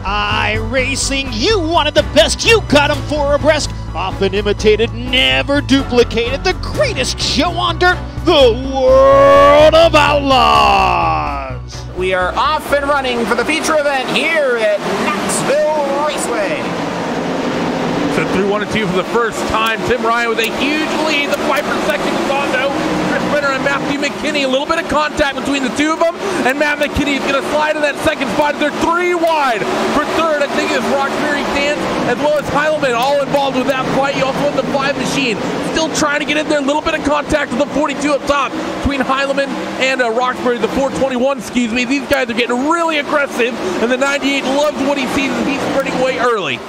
iRacing, you wanted the best, you got them four abreast. Often imitated, never duplicated. The greatest show on dirt, the world of Outlaws. We are off and running for the feature event here at Knoxville Raceway. So through 1 and 2 for the first time, Tim Ryan with a huge lead. The fight for second is on though. Chris Brenner and Matthew McKinney. A little bit of contact between the two of them, and Matt McKinney is going to slide in that second spot. They're 3 wide for third. I think it's Roxbury Dance as well as Heileman all involved with that fight. You also have the 5 machine still trying to get in there. A little bit of contact with the 42 up top between Heileman and Roxbury, the 421, excuse me. These guys are getting really aggressive, and the 98 loves what he sees, and he's sprinting away early.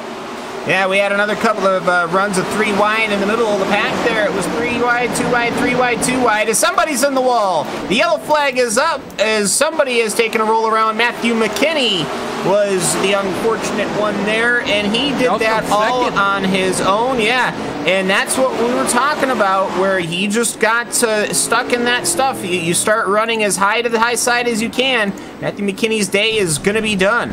Yeah, we had another couple of runs of 3 wide in the middle of the pack there. It was 3 wide, 2 wide, 3 wide, 2 wide. As somebody's in the wall. The yellow flag is up as somebody has taken a roll around. Matthew McKinney was the unfortunate one there, and he did that all on his own. Yeah, and that's what we were talking about, where he just got stuck in that stuff. You start running as high to the high side as you can. Matthew McKinney's day is going to be done.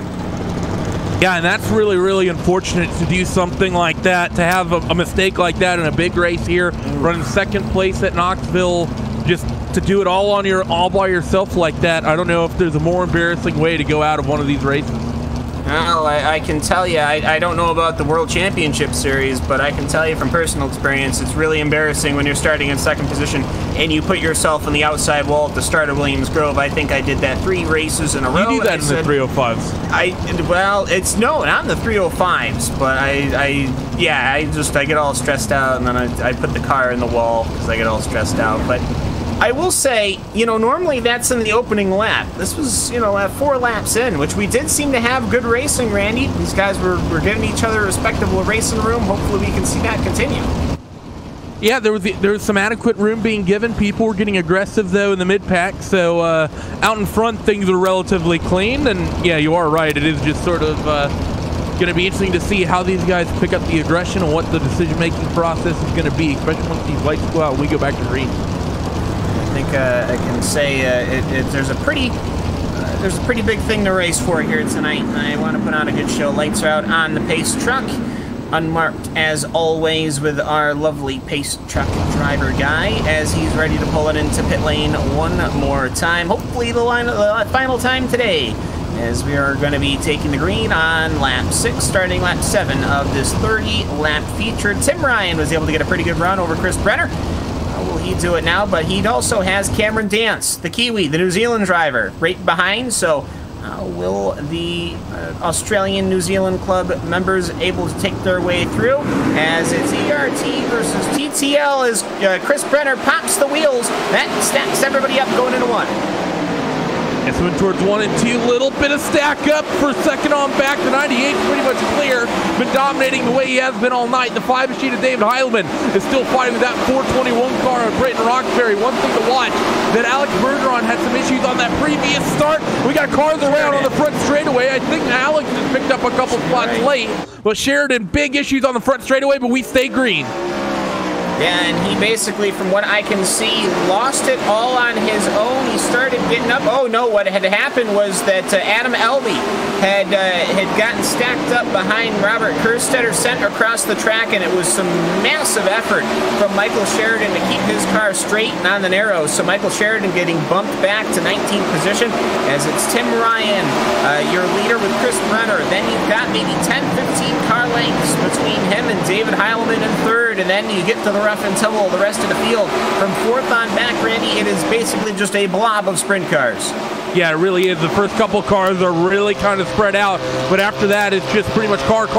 Yeah, and that's really, really unfortunate to do something like that, to have a mistake like that in a big race here, running second place at Knoxville, just to do it all by yourself like that. I don't know if there's a more embarrassing way to go out of one of these races. Well, I can tell you, I don't know about the World Championship Series, but I can tell you from personal experience, it's really embarrassing when you're starting in second position and you put yourself on the outside wall at the start of Williams Grove. I think I did that 3 races in a row. You do that in the 305s. Well, it's no, not in the 305s, but I get all stressed out, and then I put the car in the wall because I get all stressed out. But I will say, normally that's in the opening lap. This was, 4 laps in, which we did seem to have good racing, Randy. These guys were giving each other a respectable racing room. Hopefully we can see that continue. Yeah, there was some adequate room being given. People were getting aggressive, though, in the mid-pack. So out in front, things are relatively clean. And, yeah, you are right. It is just sort of going to be interesting to see how these guys pick up the aggression and what the decision-making process is going to be, especially once these lights go out and we go back to green. I think I can say there's a pretty big thing to race for here tonight. I want to put on a good show. Lights are out on the pace truck, unmarked as always, with our lovely pace truck driver guy as he's ready to pull it into pit lane one more time. Hopefully the final time today, as we are going to be taking the green on lap 6, starting lap 7 of this 30-lap feature. Tim Ryan was able to get a pretty good run over Chris Brenner. Will he do it now? But he also has Cameron Dance, the Kiwi, the New Zealand driver, right behind. So will the Australian New Zealand Club members able to take their way through? As it's ERT versus TTL as Chris Brenner pops the wheels. That stacks everybody up going into 1. It's moving towards 1 and 2. Little bit of stack up for second on back. The 98 pretty much clear. Been dominating the way he has been all night. The 5 machine of David Heileman is still fighting with that 421 car of Brayton Roxbury. One thing to watch, that Alex Bergeron had some issues on that previous start. We got cars around on the front straightaway. I think Alex has picked up a couple spots late. But Sheridan, big issues on the front straightaway, but we stay green. Yeah, and he basically, from what I can see, lost it all on his own. He started getting up. Oh, no, what had happened was that Adam Elby had gotten stacked up behind Robert Kerstetter, sent across the track, and it was some massive effort from Michael Sheridan to keep his car straight and on the narrows. So Michael Sheridan getting bumped back to 19th position as it's Tim Ryan, your leader with Chris Brenner. Then you've got maybe 10, 15 car lengths between him and David Heileman in third, and then you get to the rough and tumble the rest of the field. From 4th on back, Randy, it is basically just a blob of sprint cars. Yeah, it really is. The first couple cars are really kind of spread out, but after that, it's just pretty much cars.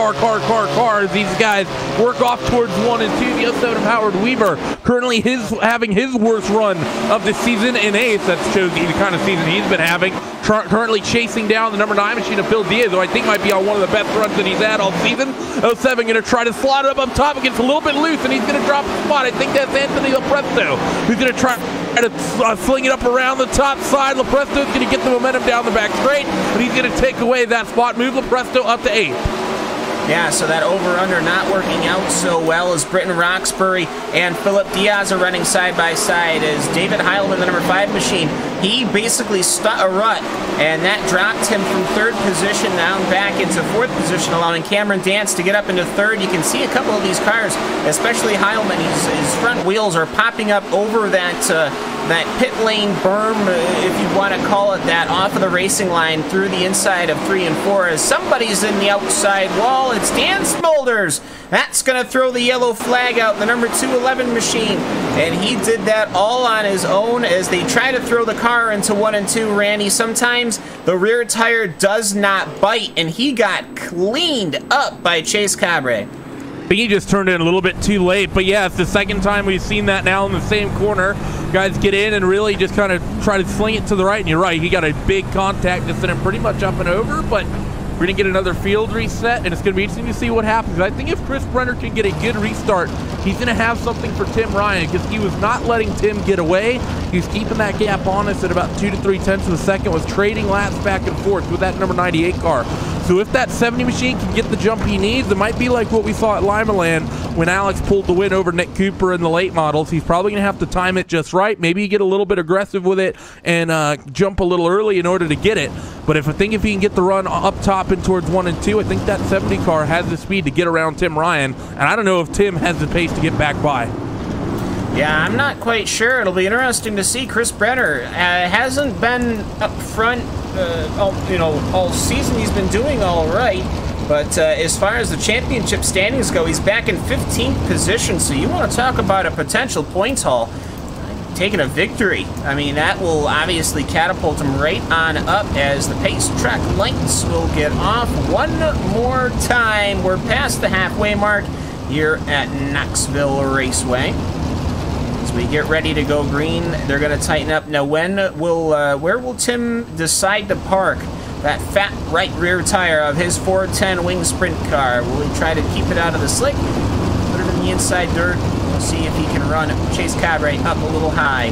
These guys work off towards 1 and 2. The 07 of Howard Weaver, currently having his worst run of the season in 8th. That shows you the kind of season he's been having. Currently chasing down the number 9 machine of Phil Diaz, who I think might be on one of the best runs that he's had all season. 07 going to try to slot it up top. It gets a little bit loose, and he's going to drop the spot. I think that's Anthony Lepresto, who's going to try to sling it up around the top side. Lepresto's going to get the momentum down the back straight, and he's going to take away that spot, move Lepresto up to 8th. Yeah, so that over-under not working out so well as Britton Roxbury and Philip Diaz are running side by side as David Heileman, the number 5 machine, he basically stuck a rut, and that dropped him from 3rd position down back into 4th position, allowing Cameron Dance to get up into 3rd. You can see a couple of these cars, especially Heilman, his front wheels are popping up over that pit lane berm, if you want to call it that, off of the racing line through the inside of 3 and 4. As somebody's in the outside wall, it's Dan Smulders. That's going to throw the yellow flag out, the number 211 machine. And he did that all on his own as they try to throw the car into 1 and 2, Randy. Sometimes the rear tire does not bite, and he got cleaned up by Chase Cabre. I think he just turned in a little bit too late, but yeah, it's the second time we've seen that now in the same corner. Guys get in and really just kind of try to sling it to the right, and you're right, he got a big contact that sent him pretty much up and over, but we're going to get another field reset, and it's going to be interesting to see what happens. I think if Chris Brenner can get a good restart, he's going to have something for Tim Ryan, because he was not letting Tim get away. He's keeping that gap on us at about 2 to 3 tenths of a second, was trading laps back and forth with that number 98 car. So if that 70 machine can get the jump he needs, it might be like what we saw at Limaland when Alex pulled the win over Nick Cooper in the late models. He's probably going to have to time it just right. Maybe get a little bit aggressive with it and jump a little early in order to get it. But if he can get the run up top and towards 1 and 2, I think that 70 car has the speed to get around Tim Ryan. And I don't know if Tim has the pace to get back by. Yeah, I'm not quite sure. It'll be interesting to see. Chris Brenner hasn't been up front all season. He's been doing all right. But as far as the championship standings go, he's back in 15th position. So you want to talk about a potential points haul. Taking a victory. I mean, that will obviously catapult him right on up as the pace track lights will get off one more time. We're past the halfway mark here at Knoxville Raceway. As we get ready to go green, they're going to tighten up. Now, where will Tim decide to park that fat right rear tire of his 410 wing sprint car? Will he try to keep it out of the slick? Put it in the inside dirt? We'll see if he can run Chase Cabre up a little high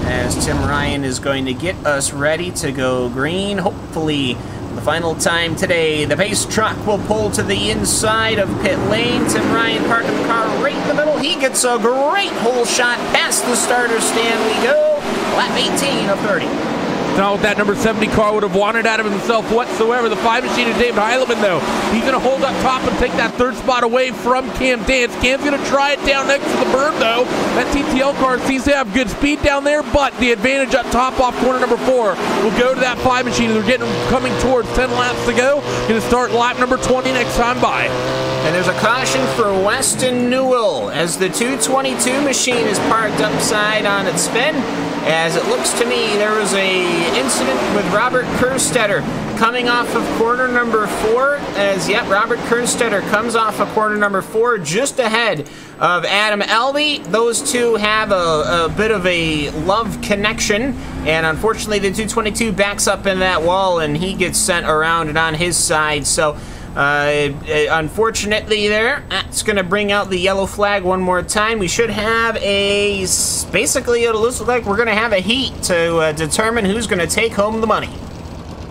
as Tim Ryan is going to get us ready to go green. Hopefully, the final time today, the pace truck will pull to the inside of pit lane. Tim Ryan parking the car right in the middle. He gets a great hole shot past the starter stand. We go lap 18 of 30. Not what that number 70 car would have wanted out of himself whatsoever. The 5 machine of David Heileman, though, he's going to hold up top and take that 3rd spot away from Cam Dance. Cam's going to try it down next to the berm, though. That TTL car seems to have good speed down there, but the advantage up top off corner number 4 will go to that 5 machine. They're getting coming towards 10 laps to go. Going to start lap number 20 next time by. And there's a caution for Weston Newell as the 222 machine is parked upside on its spin. As it looks to me, there was a incident with Robert Kerstetter coming off of corner number 4. Robert Kerstetter comes off of corner number 4 just ahead of Adam Elby. Those two have a bit of a love connection, and unfortunately the 222 backs up in that wall and he gets sent around and on his side. So unfortunately that's going to bring out the yellow flag one more time. We should have basically it looks like we're going to have a heat to determine who's going to take home the money.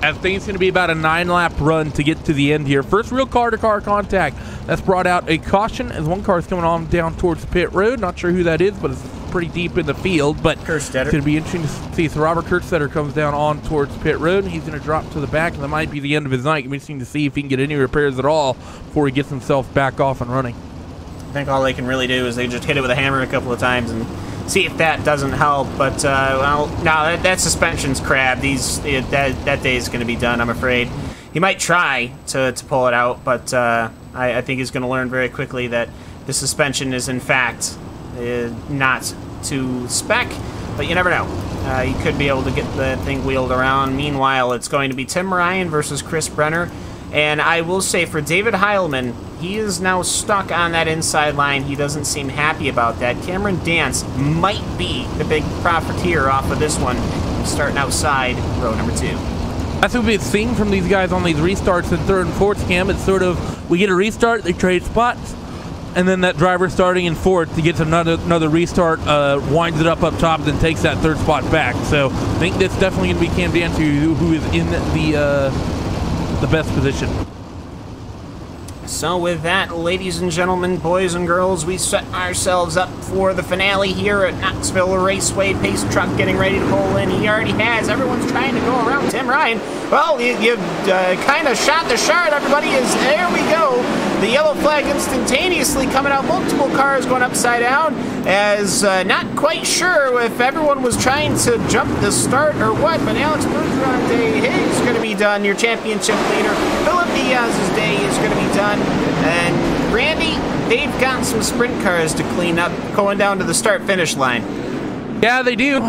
I think it's going to be about a 9-lap run to get to the end here. First real car-to-car contact. That's brought out a caution as one car is coming on down towards the pit road. Not sure who that is, but it's pretty deep in the field. But it's going to be interesting to see. So Robert Kerstetter comes down on towards pit road, and he's going to drop to the back, and that might be the end of his night. It'll be interesting to see if he can get any repairs at all before he gets himself back off and running. I think all they can really do is they just hit it with a hammer a couple of times and see if that doesn't help. But well, no, that suspension's crap. That day is going to be done, I'm afraid. He might try to pull it out, but I think he's going to learn very quickly that the suspension is in fact not to spec. But you never know. You could be able to get the thing wheeled around. Meanwhile, it's going to be Tim Ryan versus Chris Brenner. And I will say, for David Heilman, he is now stuck on that inside line. He doesn't seem happy about that. Cameron Dance might be the big profiteer off of this one, starting outside row number 2. That's what we've seen from these guys on these restarts in 3rd and 4th, Cam. It's sort of, we get a restart, they trade spots, and then that driver starting in 4th, he gets another restart, winds it up top, then takes that 3rd spot back. So I think that's definitely going to be Cam Dance who is in the best position. So with that, ladies and gentlemen, boys and girls, we set ourselves up for the finale here at Knoxville Raceway. Pace truck getting ready to pull in. He already has. Everyone's trying to go around Tim Ryan. Well, you kind of shot the shard, everybody. There we go. The yellow flag instantaneously coming out. Multiple cars going upside down, as not quite sure if everyone was trying to jump the start or what, but Alex Bergeron's day is going to be done. Your championship leader, Philip Diaz's day is going to be done. And Randy, they've got some sprint cars to clean up going down to the start-finish line. Yeah, they do.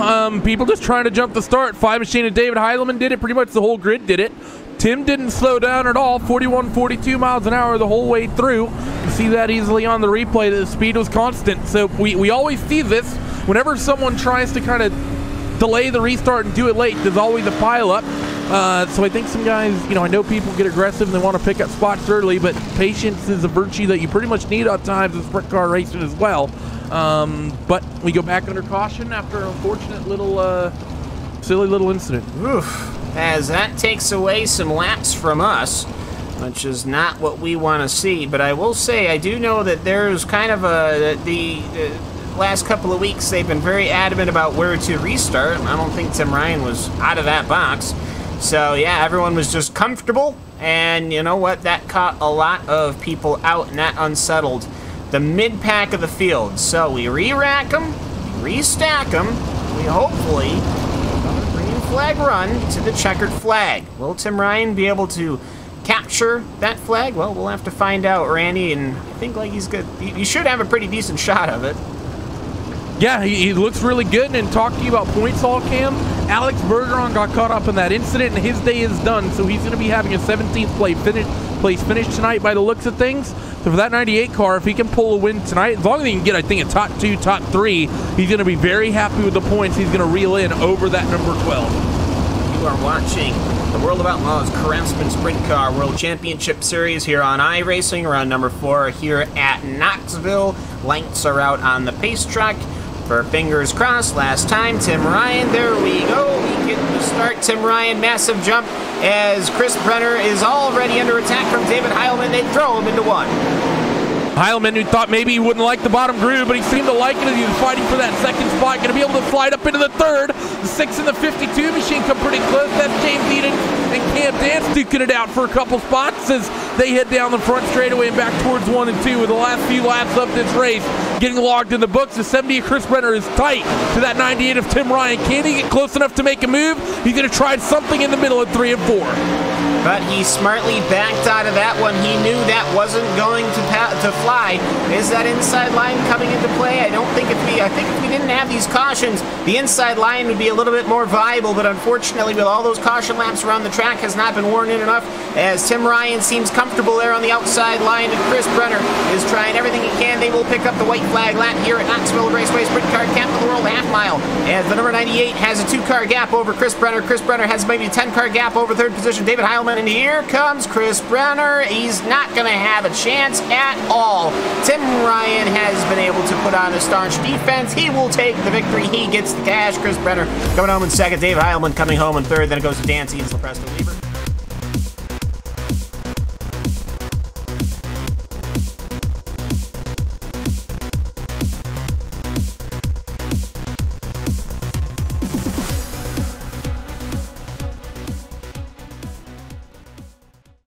People just trying to jump the start. Five Machine and David Heileman did it. Pretty much the whole grid did it. Tim didn't slow down at all. 41, 42 miles an hour the whole way through. You see that easily on the replay. The speed was constant. So we always see this. Whenever someone tries to kind of delay the restart and do it late, there's always a pileup. So I think some guys, I know people get aggressive and they want to pick up spots early, but patience is a virtue that you pretty much need at times in sprint car racing as well. But we go back under caution after an unfortunate little, silly little incident. Oof. As that takes away some laps from us, which is not what we want to see. But I will say, I do know that there's kind of the last couple of weeks they've been very adamant about where to restart. I don't think Tim Ryan was out of that box. So yeah, everyone was just comfortable, and you know what? That caught a lot of people out, and that unsettled the mid-pack of the field. So we re-rack them, restack them, we hopefully green flag run to the checkered flag. Will Tim Ryan be able to capture that flag? Well, we'll have to find out, Randy, and I think like he's good. He should have a pretty decent shot of it. Yeah, he looks really good. And talk to you about points all, Cam. Alex Bergeron got caught up in that incident, and his day is done. So he's going to be having a 17th place finish tonight by the looks of things. So for that 98 car, if he can pull a win tonight, as long as he can get, I think, a top 2, top 3, he's going to be very happy with the points he's going to reel in over that number 12. You are watching the World of Outlaws Craftsman Sprint Car World Championship Series here on iRacing, around number 4 here at Knoxville. Lights are out on the pace truck. For fingers crossed, last time, Tim Ryan, there we go. We get the start. Tim Ryan, massive jump as Chris Brenner is already under attack from David Heileman. They throw him into one. Heileman, who thought maybe he wouldn't like the bottom groove, but he seemed to like it as he was fighting for that second spot. Going to be able to slide up into the third. The 6 and the 52 machine come pretty close. That's James Eden and Cam Dance duking it out for a couple spots as they head down the front straightaway and back towards 1 and 2 with the last few laps of this race getting logged in the books. The 70 of Chris Brenner is tight to that 98 of Tim Ryan. Can he get close enough to make a move? He's going to try something in the middle at 3 and 4. But he smartly backed out of that one. He knew that wasn't going to fly. Is that inside line coming into play? I think if we didn't have these cautions, the inside line would be a little bit more viable, but unfortunately with all those caution laps around the track has not been worn in enough, as Tim Ryan seems comfortable there on the outside line, and Chris Brenner is trying everything he can. They will pick up the white flag lap here at Knoxville Raceway Sprint Car Capital of the World half mile, as the number 98 has a 2-car gap over Chris Brenner. Chris Brenner has maybe a 10-car gap over third position David Heileman, and here comes Chris Brenner. He's not going to have a chance at all. Tim Ryan has been able to put on a staunch defense. He will take the victory. He gets the cash. Chris Brenner coming home in second. Dave Heileman coming home in third. Then it goes to Dan Seeds, Lepresto Weaver.